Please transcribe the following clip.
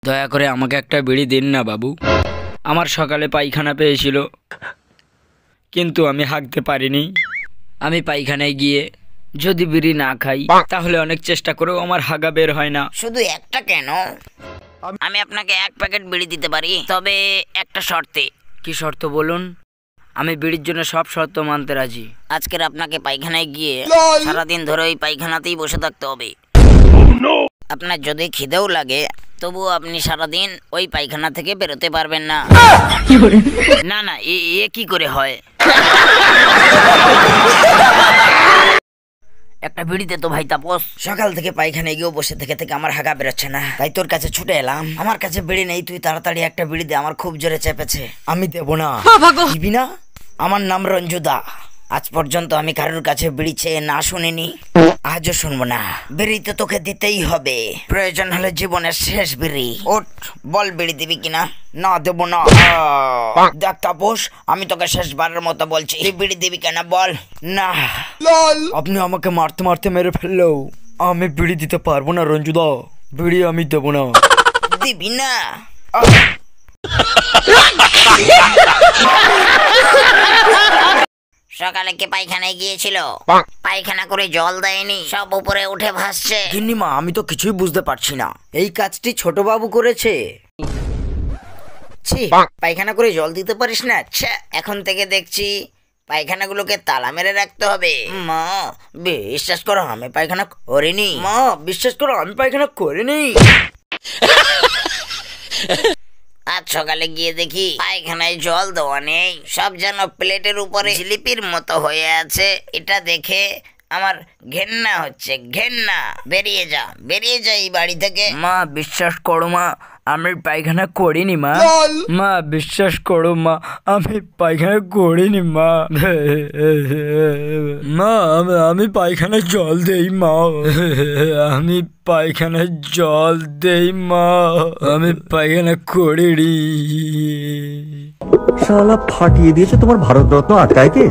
দয়া করে আমাকে একটা বিড়ি দিন না বাবু। আমার সকালে পায়খানা পেয়েছিল, কিন্তু আমি হাঁকতে পারিনি। আমি পায়খানায় গিয়ে যদি বিড়ি না খাই তাহলে অনেক চেষ্টা করেও আমার হাগা বের হয় না। শুধু একটা কেন, আমি আপনাকে 1 প্যাকেট বিড়ি দিতে পারি, তবে একটা শর্তে। কি শর্ত বলুন? আমি বিড়ির জন্য সব শর্ত মানতে রাজি। আজকের আপনাকে পায়খানায় গিয়ে সারাদিন ধরে ওই পায়খানাতেই বসে থাকতে হবে। আপনার যদি খিদেও লাগে তবুও আপনি সারাদিন ওই পায়খানা থেকে বেরোতে পারবেন না। না না, এ কি করে হয়? একটা বিড়িতে তো ভাই তাপস। সকাল থেকে পায়খানায় গিয়েও বসে থেকে থেকে আমার হাগা বেরোচ্ছে না, তাই তোর কাছে ছুটে এলাম। আমার কাছে বিড়ি নেই, তুই তাড়াতাড়ি একটা বিড়ি দে, আমার খুব জোরে চেপেছে। আমি দেব না। দিবি না? আমার নাম রঞ্জুদা। আজ পর্যন্ত আমি কারোর কাছে বিড়ি চেয়ে না শুনিনি, আজও শুনবো না। বিড়ি তো তোকে দিতেই হবে, প্রয়োজন হলে জীবনের শেষ বিড়ি। ওঠ, বল বিড়ি দিবি কিনা? না দেবো না। দেখ তাপস, আমি তোকে শেষবারের মতো বলছি, তুই বিড়ি দিবি কেন বল। না। আপনি আমাকে মারতে মারতে মেরে ফেললেও আমি বিড়ি দিতে পারবো না রঞ্জুদা। বিড়ি আমি দেবো না। দিবি না? সকালে কে পায়খানায় গিয়েছিল? পায়খানা করে জল দেয়নি, সব উপরে উঠে ভাসছে। গিন্নিমা, আমি তো কিছুই বুঝতে পারছি না। এই কাজটি ছোট বাবু করেছে। ছি, পায়খানা করে জল দিতে পারিস না? আচ্ছা, এখন থেকে দেখছি পায়খানাগুলোকে তালা মেরে রাখতে হবে। মা বিশ্বাস করো, আমি পায়খানা করিনি। মা বিশ্বাস করো, আমি পায়খানা করিনি। আজ সকালে গিয়ে দেখি পায়খানায় জল দেওয়া নেই, সব যেন প্লেটের উপরে জিলিপির মতো হয়ে আছে। এটা দেখে আমার ঘেন্না হচ্ছে, ঘেন্না। বেরিয়ে যা, বেরিয়ে যা এই বাড়ি থেকে। মা বিশ্বাস করো মা, আমি পায়খানা করিনি মা। মা বিশ্বাস করো মা, আমি পায়খানা করিনি মা। মা আমি পায়খানায় জল দেই মা। আমি পায়খানায় জল দেই মা। আমি পায়খানা করিনি। শালা ফাটিয়ে দিয়েছে তোমার ভারতরত্ন আটকায় কে?